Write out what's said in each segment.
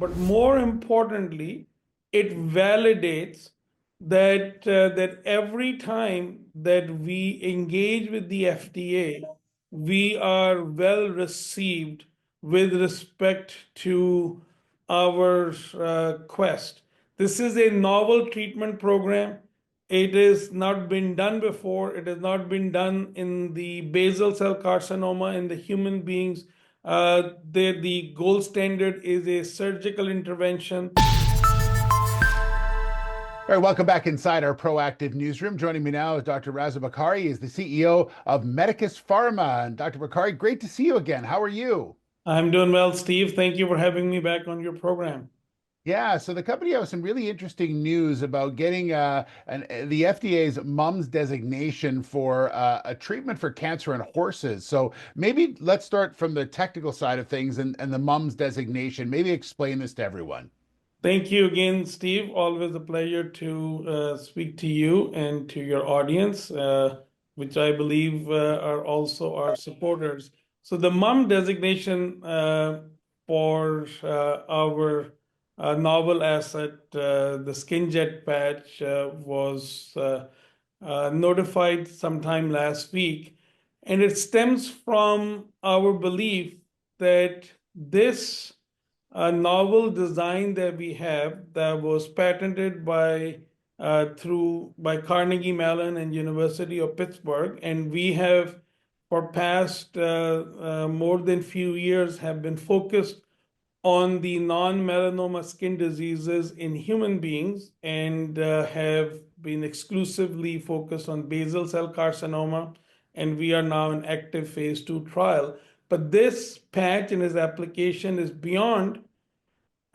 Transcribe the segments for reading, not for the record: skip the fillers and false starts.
but more importantly, it validates that every time that we engage with the FDA, we are well received with respect to our quest. This is a novel treatment program. It has not been done before. It has not been done in the basal cell carcinoma in the human beings. The gold standard is a surgical intervention. All right, welcome back inside our proactive newsroom. Joining me now is Dr. Raza Bakari, is the CEO of Medicus Pharma. And Dr. Bakari, great to see you again. How are you? I'm doing well, Steve. Thank you for having me back on your program. Yeah, so the company has some really interesting news about getting the FDA's MUMS designation for a treatment for cancer in horses. So maybe let's start from the technical side of things and the MUMS designation. Maybe explain this to everyone. Thank you again, Steve. Always a pleasure to speak to you and to your audience, which I believe are also our supporters. So the MUM designation for our novel asset, the SkinJet patch, was notified sometime last week, and it stems from our belief that this novel design that we have that was patented by Carnegie Mellon and University of Pittsburgh, and we have for past more than few years have been focused on the non-melanoma skin diseases in human beings and have been exclusively focused on basal cell carcinoma, and we are now in active phase 2 trial. But this patch and its application is beyond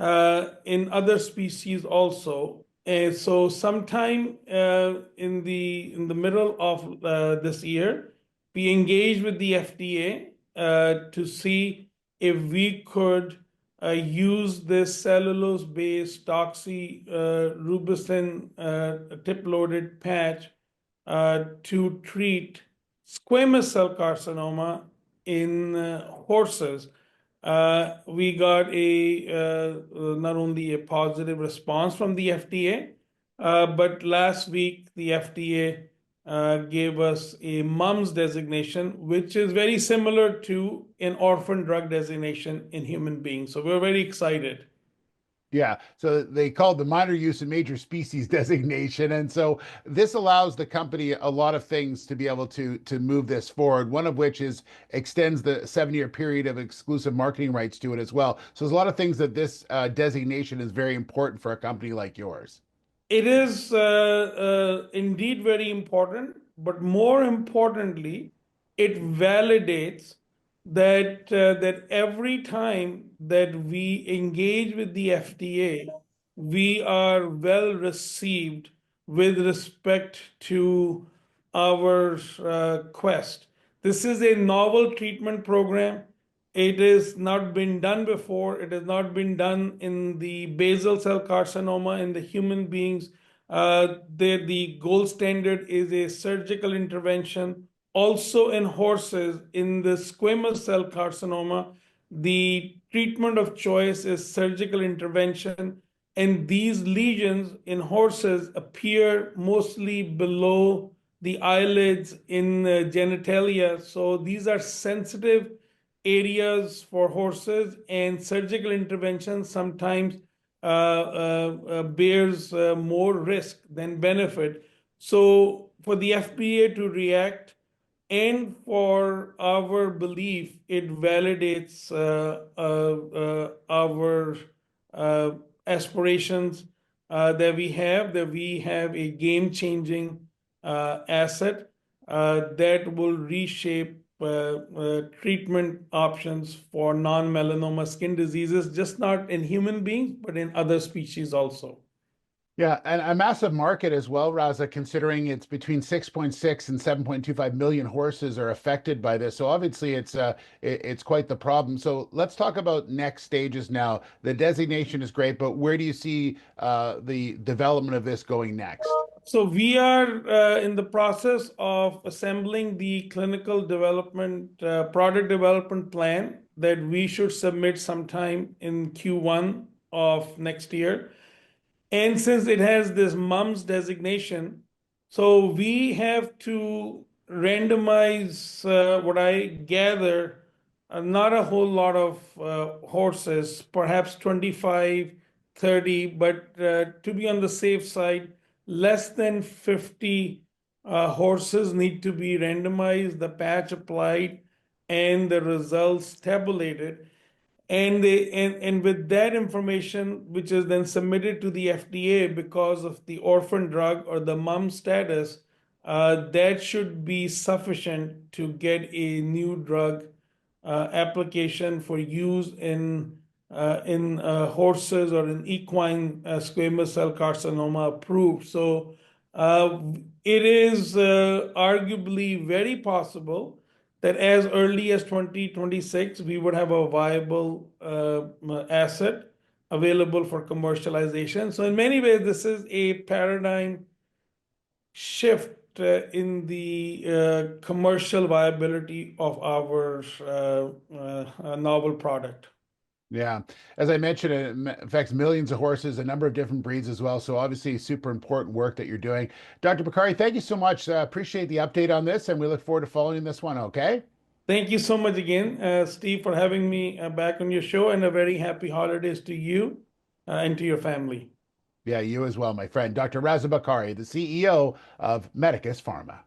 in other species also. And so sometime in the middle of this year, we engaged with the FDA to see if we could use this cellulose-based doxorubicin tip-loaded patch to treat squamous cell carcinoma in horses. We got not only a positive response from the FDA, but last week the FDA gave us a MUMS designation, which is very similar to an orphan drug designation in human beings. So we're very excited. Yeah, so they called the minor use and major species designation. And so this allows the company a lot of things to be able to move this forward, one of which is extends the 7-year period of exclusive marketing rights to it as well. So there's a lot of things that this designation is very important for a company like yours. It is indeed very important, but more importantly, it validates that every time that we engage with the FDA, we are well received with respect to our quest. This is a novel treatment program. It has not been done before. It has not been done in the basal cell carcinoma in the human beings. The gold standard is a surgical intervention. Also in horses, in the squamous cell carcinoma, the treatment of choice is surgical intervention. And these lesions in horses appear mostly below the eyelids in genitalia. So these are sensitive areas for horses, and surgical intervention sometimes bears more risk than benefit. So for the FDA to react and for our belief, it validates our aspirations that we have a game-changing asset that will reshape treatment options for non-melanoma skin diseases, just not in human beings, but in other species also. Yeah, and a massive market as well, Raza, considering it's between 6.6 and 7.25 million horses are affected by this. So obviously it's quite the problem. So let's talk about next stages now. The designation is great, but where do you see the development of this going next? So we are in the process of assembling the clinical development, product development plan that we should submit sometime in Q1 of next year. And since it has this MUMS designation, so we have to randomize, what I gather, not a whole lot of horses, perhaps 25, 30, but to be on the safe side, less than 50 horses need to be randomized, the patch applied, and the results tabulated. And with that information, which is then submitted to the FDA because of the orphan drug or the mum status, that should be sufficient to get a new drug application for use in horses or in equine squamous cell carcinoma approved. So uh, it is arguably very possible that as early as 2026, we would have a viable asset available for commercialization. So in many ways, this is a paradigm shift in the commercial viability of our novel product. Yeah. As I mentioned, it affects millions of horses, a number of different breeds as well. So obviously super important work that you're doing. Dr. Bakari, thank you so much. Appreciate the update on this, and we look forward to following this one. Okay. Thank you so much again, Steve, for having me back on your show, and a very happy holidays to you and to your family. Yeah, you as well, my friend. Dr. Raza Bakari, the CEO of Medicus Pharma.